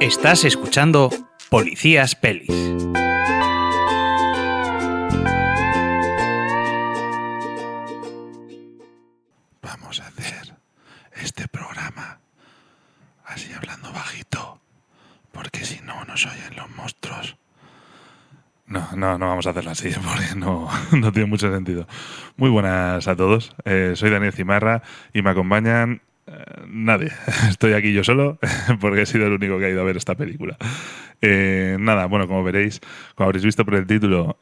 Estás escuchando Policías Pelis. Vamos a hacer este programa así hablando bajito, porque si no nos oyen los monstruos. No vamos a hacerlo así, porque no tiene mucho sentido. Muy buenas a todos, soy Daniel Cimarra y me acompañan nadie. Estoy aquí yo solo porque he sido el único que ha ido a ver esta película. Como veréis, como habréis visto por el título,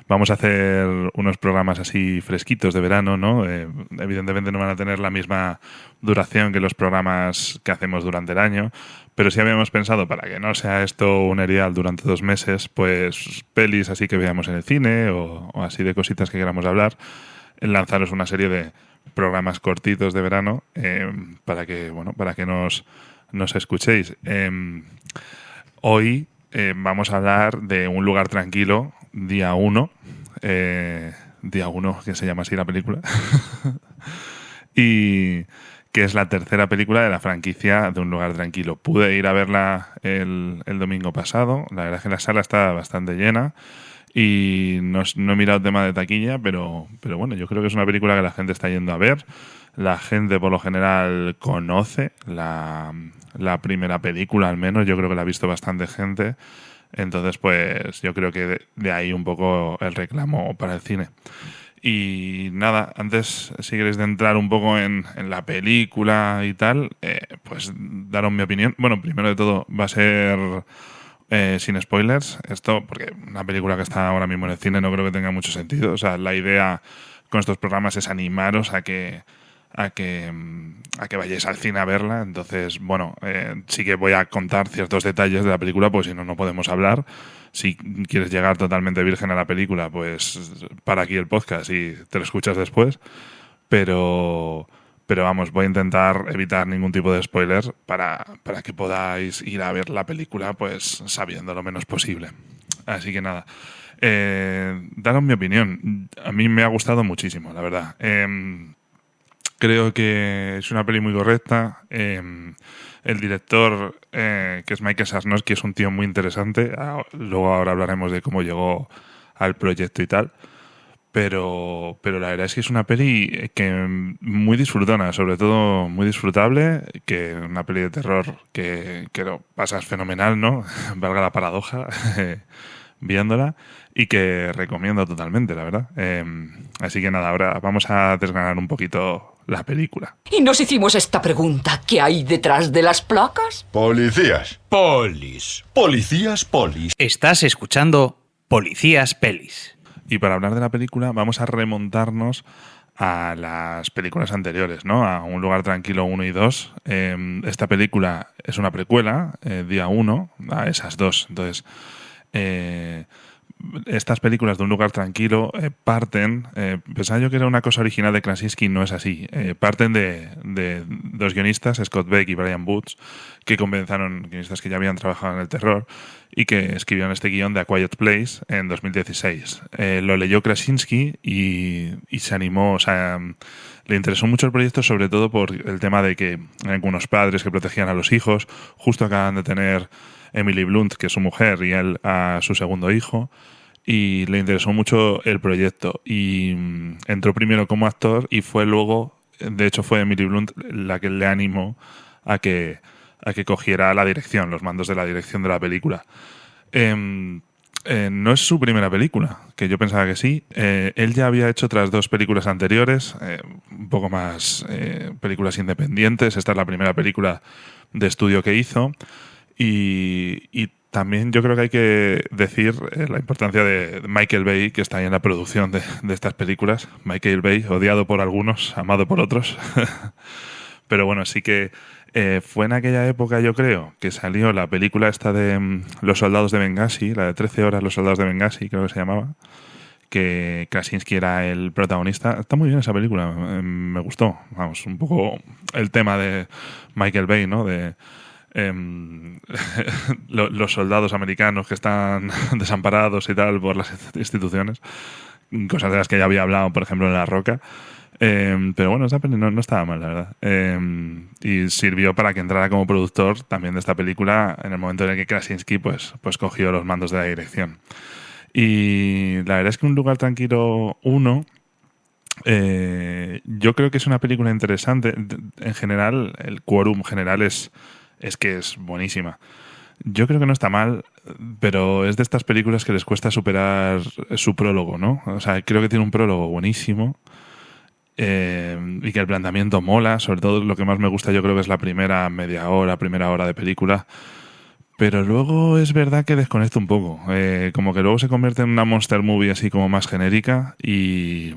vamos a hacer unos programas así fresquitos de verano, ¿no? Evidentemente no van a tener la misma duración que los programas que hacemos durante el año, pero sí habíamos pensado, para que no sea esto un erial durante 2 meses, pues pelis así que veamos en el cine o así de cositas que queramos hablar, lanzaros una serie de programas cortitos de verano para que nos escuchéis. Hoy vamos a hablar de Un lugar tranquilo, día 1, que se llama así la película, y que es la tercera película de la franquicia de Un lugar tranquilo. Pude ir a verla el domingo pasado, la verdad es que la sala está bastante llena y no he mirado el tema de taquilla, pero bueno, yo creo que es una película que la gente está yendo a ver. La gente por lo general conoce la primera película, al menos yo creo que la ha visto bastante gente, entonces pues yo creo que de ahí un poco el reclamo para el cine. Y nada, antes, si queréis de entrar un poco en la película y tal, pues daros mi opinión. Bueno, primero de todo va a ser sin spoilers, esto, porque una película que está ahora mismo en el cine no creo que tenga mucho sentido. O sea, la idea con estos programas es animaros a que vayáis al cine a verla. Entonces, bueno, sí que voy a contar ciertos detalles de la película, pues si no, no podemos hablar. Si quieres llegar totalmente virgen a la película, pues para aquí el podcast y te lo escuchas después. Pero vamos, voy a intentar evitar ningún tipo de spoiler para que podáis ir a ver la película pues sabiendo lo menos posible. Así que nada, daros mi opinión. A mí me ha gustado muchísimo, la verdad. Creo que es una peli muy correcta. El director, que es Michael Sarnoski, es un tío muy interesante. Luego ahora hablaremos de cómo llegó al proyecto y tal. Pero la verdad es que es una peli que muy disfrutona, sobre todo muy disfrutable, que una peli de terror que lo pasas fenomenal, ¿no? Valga la paradoja, viéndola, y que recomiendo totalmente, la verdad. Así que nada, ahora vamos a desgranar un poquito la película. Y nos hicimos esta pregunta: ¿qué hay detrás de las placas? Policías. Polis. Policías, polis. Estás escuchando Policías Pelis. Y para hablar de la película vamos a remontarnos a las películas anteriores, ¿no? A Un lugar tranquilo 1 y 2. Esta película es una precuela, día 1, a esas dos. Entonces, estas películas de Un lugar tranquilo parten, pensaba yo que era una cosa original de Krasinski, no es así, parten de 2 guionistas, Scott Beck y Brian Booth, que comenzaron, guionistas que ya habían trabajado en el terror y que escribieron este guión de A Quiet Place en 2016. Lo leyó Krasinski y se animó, o sea, le interesó mucho el proyecto, sobre todo por el tema de que algunos padres que protegían a los hijos, justo acaban de tener Emily Blunt, que es su mujer, y él a su segundo hijo, y le interesó mucho el proyecto. Y entró primero como actor y fue luego, de hecho fue Emily Blunt la que le animó a que cogiera la dirección, los mandos de la dirección de la película. No es su primera película, que yo pensaba que sí. Él ya había hecho otras 2 películas anteriores, un poco más películas independientes. Esta es la primera película de estudio que hizo. Y también yo creo que hay que decir la importancia de Michael Bay, que está ahí en la producción de estas películas. Michael Bay, odiado por algunos, amado por otros. Pero bueno, sí que fue en aquella época, yo creo, que salió la película esta de Los soldados de Benghazi, la de 13 horas, Los soldados de Benghazi, creo que se llamaba, que Krasinski era el protagonista. Está muy bien esa película, me gustó. Vamos, un poco el tema de Michael Bay, ¿no? De los soldados americanos que están desamparados y tal por las instituciones, cosas de las que ya había hablado, por ejemplo, en La Roca. Pero bueno, esta peli no estaba mal, la verdad. Y sirvió para que entrara como productor también de esta película en el momento en el que Krasinski pues cogió los mandos de la dirección. Y la verdad es que Un lugar tranquilo 1, yo creo que es una película interesante. En general, el quórum general es que es buenísima. Yo creo que no está mal, pero es de estas películas que les cuesta superar su prólogo, ¿no? O sea, creo que tiene un prólogo buenísimo y que el planteamiento mola. Sobre todo lo que más me gusta yo creo que es la primera primera hora de película. Pero luego es verdad que desconecta un poco. Como que luego se convierte en una monster movie así como más genérica y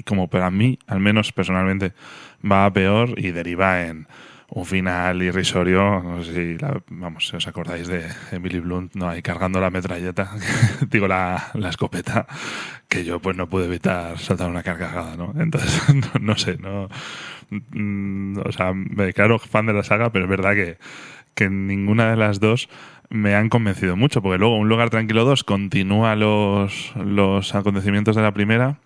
como para mí, al menos personalmente, va a peor y deriva en un final irrisorio. No sé si os acordáis de Emily Blunt, ¿no? Ahí cargando la metralleta, digo la escopeta, que yo pues no pude evitar saltar una carcajada, ¿no? Entonces, no sé, no, o sea, me declaro fan de la saga, pero es verdad que ninguna de las dos me han convencido mucho, porque luego Un lugar tranquilo 2 continúa los acontecimientos de la primera,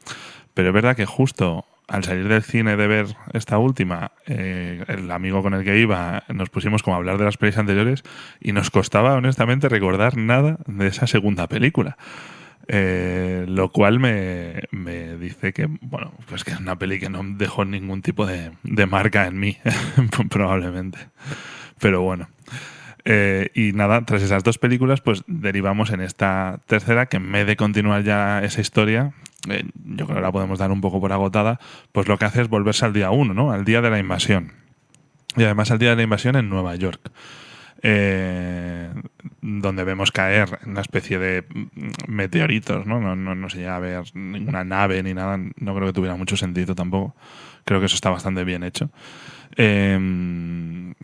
pero es verdad que justo al salir del cine de ver esta última, el amigo con el que iba, nos pusimos como a hablar de las pelis anteriores y nos costaba honestamente recordar nada de esa segunda película. Lo cual me dice que, bueno, pues que es una peli que no dejó ningún tipo de marca en mí, probablemente. Pero bueno. Y nada, tras esas dos películas, pues derivamos en esta tercera, que en vez de continuar ya esa historia, yo creo que la podemos dar un poco por agotada, pues lo que hace es volverse al día 1, ¿no? Al día de la invasión. Y además al día de la invasión en Nueva York. Donde vemos caer una especie de meteoritos, ¿no? No se llega a ver ninguna nave ni nada, no creo que tuviera mucho sentido tampoco. Creo que eso está bastante bien hecho. Caen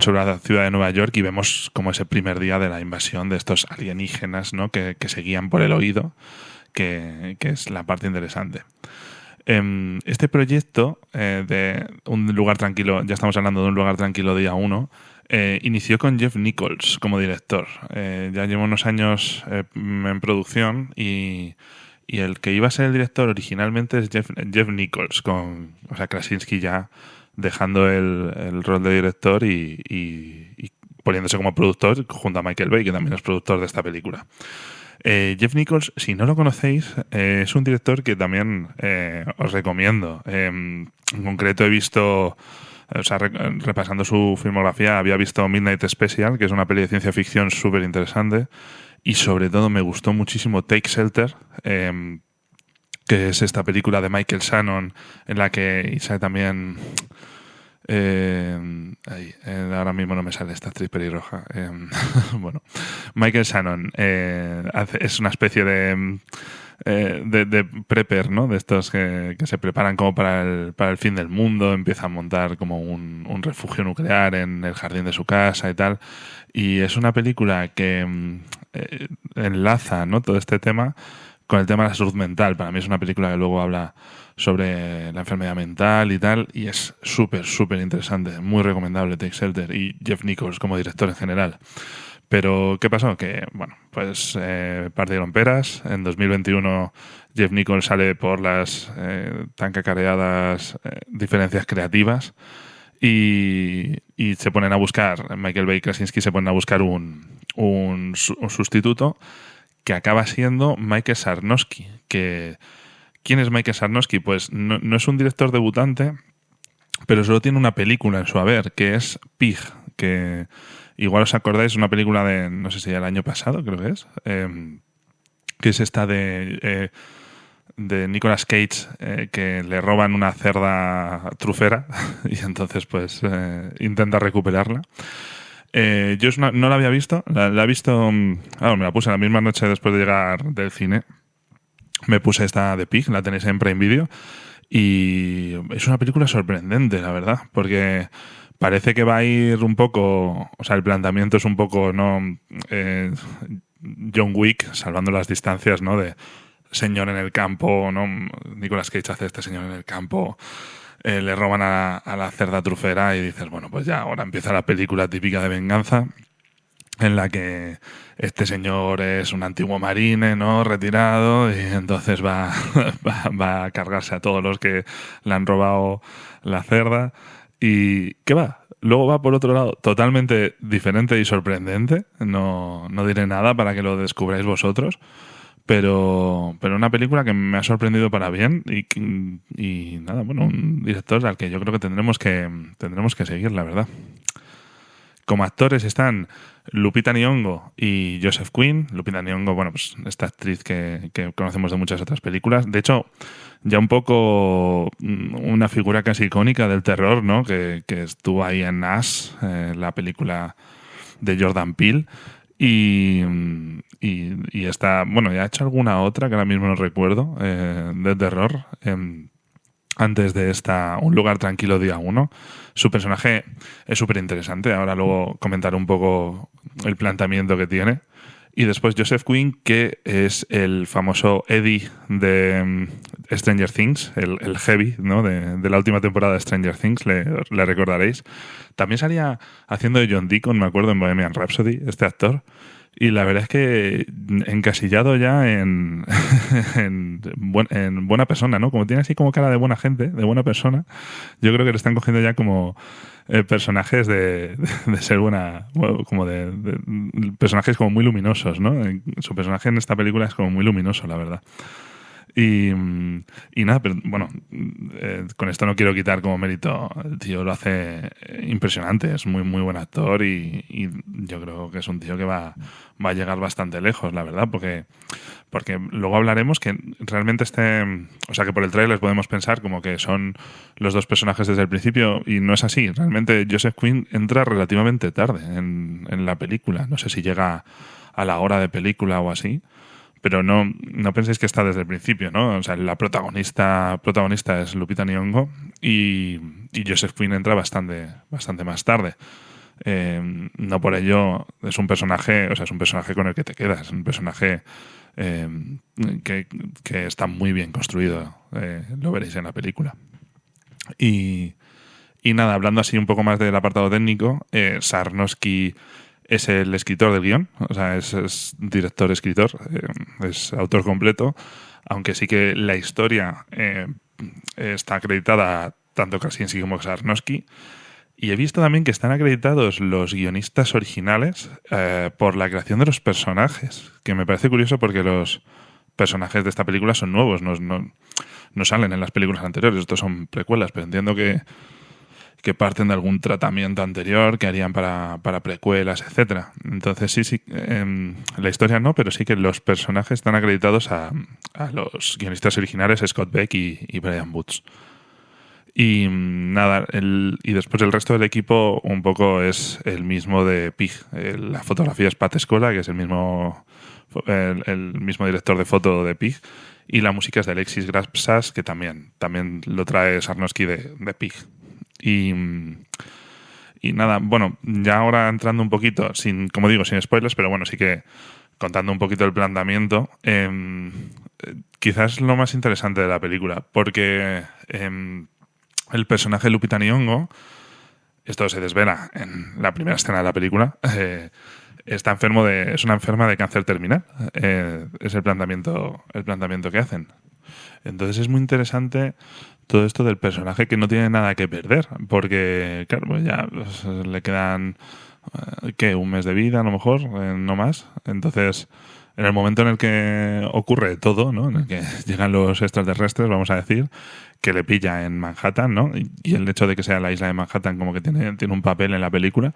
sobre la ciudad de Nueva York y vemos como ese primer día de la invasión de estos alienígenas, ¿no? que se guían por el oído, que es la parte interesante. Este proyecto de Un lugar tranquilo, ya estamos hablando de Un lugar tranquilo día 1, inició con Jeff Nichols como director. Ya lleva unos años en producción y el que iba a ser el director originalmente es Jeff Nichols, o sea, Krasinski ya dejando el rol de director y poniéndose como productor junto a Michael Bay, que también es productor de esta película. Jeff Nichols, si no lo conocéis, es un director que también os recomiendo. En concreto he visto, o sea, repasando su filmografía, había visto Midnight Special, que es una peli de ciencia ficción súper interesante, y sobre todo me gustó muchísimo Take Shelter, que es esta película de Michael Shannon en la que sale también... ahora mismo no me sale esta actriz pelirroja. Bueno, Michael Shannon es una especie de prepper, ¿no? De estos que se preparan como para el fin del mundo, empieza a montar como un refugio nuclear en el jardín de su casa y tal. Y es una película que enlaza, ¿no? Todo este tema con el tema de la salud mental. Para mí es una película que luego habla sobre la enfermedad mental y tal, y es súper, súper interesante, muy recomendable Take Shelter, y Jeff Nichols como director en general. Pero, ¿qué pasó? Que, bueno, pues partieron peras. En 2021 Jeff Nichols sale por las tan cacareadas diferencias creativas y se ponen a buscar, Michael Bay y Krasinski se ponen a buscar un sustituto que acaba siendo Michael Sarnoski. ¿Quién es Michael Sarnoski? Pues no es un director debutante, pero solo tiene una película en su haber, que es Pig, que igual os acordáis, es una película de, no sé si el año pasado, creo que es esta de Nicolas Cage, que le roban una cerda trufera y entonces pues intenta recuperarla. Yo no la había visto, la he visto, me la puse la misma noche después de llegar del cine. Me puse esta de Pig, la tenéis en Prime Video, y es una película sorprendente, la verdad, porque parece que va a ir un poco, o sea, el planteamiento es un poco, ¿no? John Wick, salvando las distancias, ¿no? De señor en el campo, ¿no? Nicolas Cage hace este señor en el campo, le roban a la cerda trufera y dices, bueno, pues ya ahora empieza la película típica de venganza. en la que este señor es un antiguo marine, ¿no? Retirado, y entonces va a cargarse a todos los que le han robado la cerda. ¿Y qué va? Luego va por otro lado totalmente diferente y sorprendente. No diré nada para que lo descubráis vosotros. Pero una película que me ha sorprendido para bien y nada, bueno, un director al que yo creo que tendremos que seguir, la verdad. Como actores están Lupita Nyong'o y Joseph Quinn. Lupita Nyong'o, bueno, pues esta actriz que conocemos de muchas otras películas. De hecho, ya un poco una figura casi icónica del terror, ¿no? Que estuvo ahí en Us, la película de Jordan Peele. Y está, bueno, ya ha hecho alguna otra que ahora mismo no recuerdo, de terror. Antes de esta Un lugar tranquilo día 1. Su personaje es súper interesante. Ahora luego comentaré un poco el planteamiento que tiene. Y después Joseph Quinn, que es el famoso Eddie de Stranger Things, el heavy, ¿no? de la última temporada de Stranger Things, le recordaréis. También salía haciendo de John Deacon, me acuerdo, en Bohemian Rhapsody, este actor. Y la verdad es que encasillado ya en buena persona, ¿no? Como tiene así como cara de buena gente, de buena persona, yo creo que le están cogiendo ya como personajes de ser buena, como de personajes como muy luminosos, ¿no? Su personaje en esta película es como muy luminoso, la verdad. Y nada, pero bueno, con esto no quiero quitar como mérito. El tío lo hace impresionante, es muy muy buen actor y yo creo que es un tío que va a llegar bastante lejos, la verdad, porque luego hablaremos que realmente o sea, que por el trailer podemos pensar como que son los dos personajes desde el principio y no es así. Realmente Joseph Quinn entra relativamente tarde en la película. No sé si llega a la hora de película o así. Pero no penséis que está desde el principio, ¿no? O sea, la protagonista es Lupita Nyong'o y Joseph Quinn entra bastante más tarde. No por ello es un personaje, o sea, es un personaje con el que te quedas, es un personaje que está muy bien construido, lo veréis en la película. Y nada, hablando así un poco más del apartado técnico, Sarnowski es el escritor del guión, o sea, es director-escritor, es autor completo, aunque sí que la historia está acreditada tanto Krasinski como Sarnowski. Y he visto también que están acreditados los guionistas originales por la creación de los personajes, que me parece curioso porque los personajes de esta película son nuevos, no salen en las películas anteriores, estos son precuelas, pero entiendo que parten de algún tratamiento anterior que harían para precuelas, etcétera. Entonces sí, la historia no, pero sí que los personajes están acreditados a los guionistas originales, Scott Beck y Brian Booth. Y nada, y después el resto del equipo un poco es el mismo de Pig. La fotografía es Pat Escola, que es el mismo director de foto de Pig, y la música es de Alexis Grapsas, que también lo trae Sarnowski de Pig. Y nada, bueno, ya ahora entrando un poquito, como digo, sin spoilers, pero bueno, sí que contando un poquito el planteamiento, quizás lo más interesante de la película, porque el personaje de Lupita Nyong'o, esto se desvela en la primera escena de la película, es una enferma de cáncer terminal. Es el planteamiento que hacen. Entonces es muy interesante todo esto del personaje que no tiene nada que perder, porque claro, pues ya le quedan un mes de vida a lo mejor, no más. Entonces, en el momento en el que ocurre todo, ¿no? En el que llegan los extraterrestres, vamos a decir, que le pilla en Manhattan, ¿no? Y el hecho de que sea la isla de Manhattan como que tiene un papel en la película,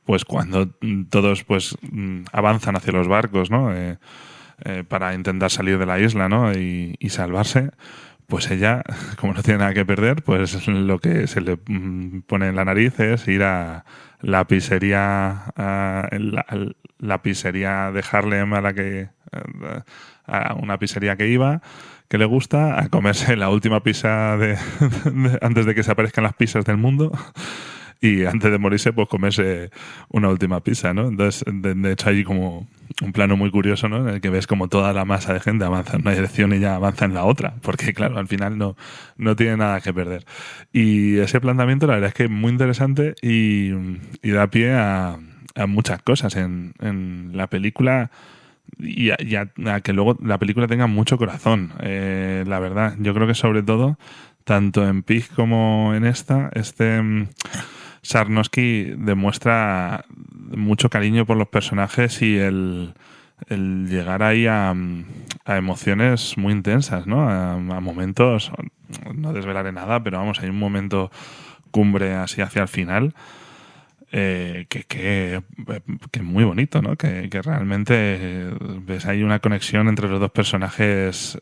pues cuando todos pues avanzan hacia los barcos, ¿no? Para intentar salir de la isla, ¿no? Y salvarse, pues ella, como no tiene nada que perder, pues lo que se le pone en la nariz es ir a la pizzería, la pizzería de Harlem a una pizzería que iba, que le gusta, a comerse la última pizza antes de que se aparezcan las pizzas del mundo. Y antes de morirse, pues comerse una última pizza, ¿no? Entonces, de hecho, hay como un plano muy curioso, ¿no? En el que ves como toda la masa de gente avanza en una dirección y ya avanza en la otra. Porque, claro, al final no tiene nada que perder. Y ese planteamiento, la verdad es que es muy interesante y da pie a a muchas cosas en la película y a que luego la película tenga mucho corazón. La verdad, yo creo que sobre todo, tanto en Pig como en esta, Sarnowski demuestra mucho cariño por los personajes y el llegar ahí a emociones muy intensas, ¿no? A momentos, no desvelaré nada, pero vamos, hay un momento cumbre así hacia el final que muy bonito, ¿no? Que realmente ves ahí una conexión entre los dos personajes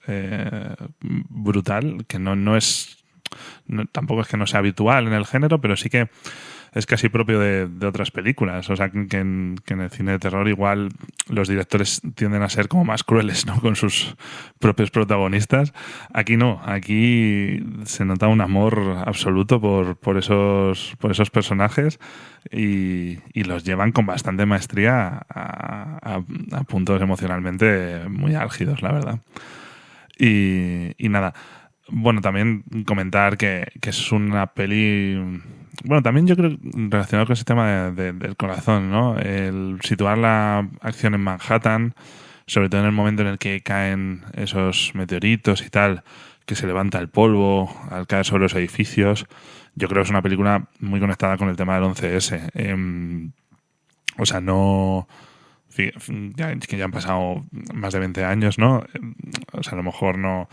brutal, que no es... tampoco es que no sea habitual en el género, pero sí que es casi propio de otras películas. O sea, que en el cine de terror igual los directores tienden a ser como más crueles, ¿no? Con sus propios protagonistas. Aquí no. Aquí se nota un amor absoluto por esos personajes y los llevan con bastante maestría a puntos emocionalmente muy álgidos, la verdad. Y nada. Bueno, también comentar que es una peli... Bueno, también yo creo relacionado con ese tema del corazón, ¿no? El situar la acción en Manhattan, sobre todo en el momento en el que caen esos meteoritos y tal, que se levanta el polvo al caer sobre los edificios. Yo creo que es una película muy conectada con el tema del 11S. O sea, no... Es que ya han pasado más de 20 años, ¿no? O sea, a lo mejor no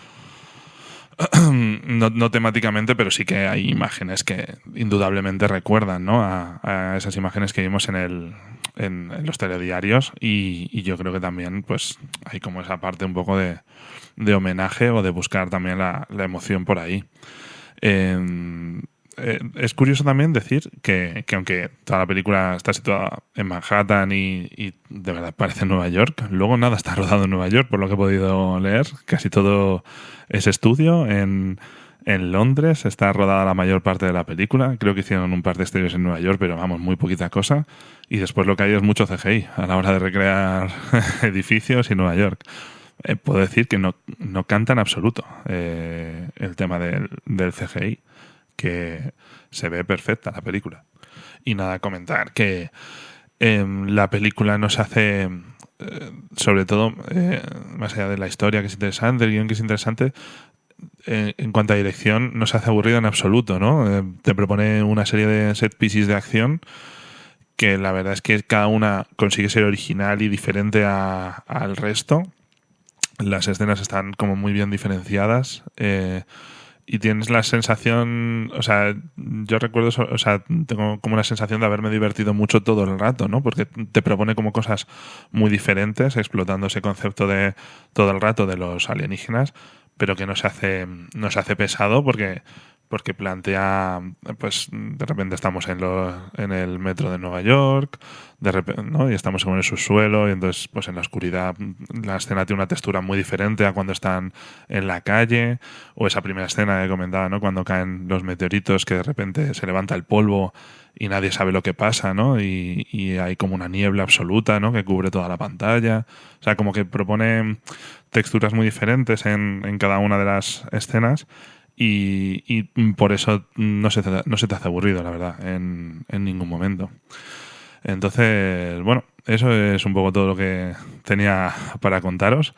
temáticamente, pero sí que hay imágenes que indudablemente recuerdan, ¿no? a esas imágenes que vimos en los telediarios y yo creo que también pues hay como esa parte un poco de homenaje o de buscar también la emoción por ahí. Es curioso también decir que aunque toda la película está situada en Manhattan y de verdad parece Nueva York, luego nada está rodado en Nueva York, por lo que he podido leer. Casi todo es estudio. En Londres está rodada la mayor parte de la película. Creo que hicieron un par de exteriores en Nueva York, pero vamos, muy poquita cosa. Y después lo que hay es mucho CGI a la hora de recrear edificios y Nueva York. Puedo decir que no canta en absoluto el tema del CGI, que se ve perfecta la película. Y nada, comentar que la película nos hace, sobre todo, más allá de la historia que es interesante, el guión que es interesante, en cuanto a dirección, no se hace aburrido en absoluto, ¿no? Te propone una serie de set pieces de acción que la verdad es que cada una consigue ser original y diferente al resto. Las escenas están como muy bien diferenciadas. Y tienes la sensación, o sea, yo recuerdo, o sea, tengo como la sensación de haberme divertido mucho todo el rato, ¿no? Porque te propone como cosas muy diferentes, explotando ese concepto de todo el rato de los alienígenas, pero que no se hace pesado porque plantea, pues de repente estamos en el metro de Nueva York, de repente, ¿no? Y estamos como en el subsuelo y entonces pues en la oscuridad la escena tiene una textura muy diferente a cuando están en la calle, o esa primera escena que comentaba, ¿no? Cuando caen los meteoritos, que de repente se levanta el polvo y nadie sabe lo que pasa, ¿no? Y hay como una niebla absoluta, ¿no? Que cubre toda la pantalla. O sea, como que propone texturas muy diferentes en cada una de las escenas. Y por eso no se te hace aburrido, la verdad, en ningún momento. Entonces, bueno, eso es un poco todo lo que tenía para contaros.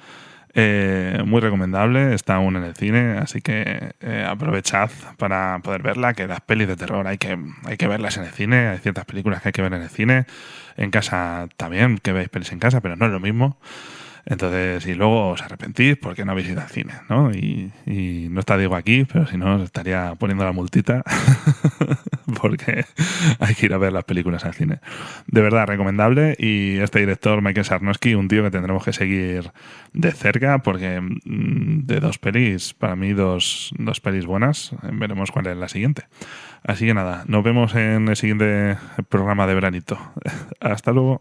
Muy recomendable, está aún en el cine, así que aprovechad para poder verla, que las pelis de terror hay que verlas en el cine. Hay ciertas películas que hay que ver en el cine, en casa también, que veis pelis en casa, pero no es lo mismo. Entonces, y luego os arrepentís porque no habéis ido al cine, ¿no? Y no está Diego aquí, pero si no, os estaría poniendo la multita porque hay que ir a ver las películas al cine. De verdad, recomendable. Y este director, Michael Sarnowski, un tío que tendremos que seguir de cerca porque de dos pelis, para mí dos pelis buenas. Veremos cuál es la siguiente. Así que nada, nos vemos en el siguiente programa de veranito. Hasta luego.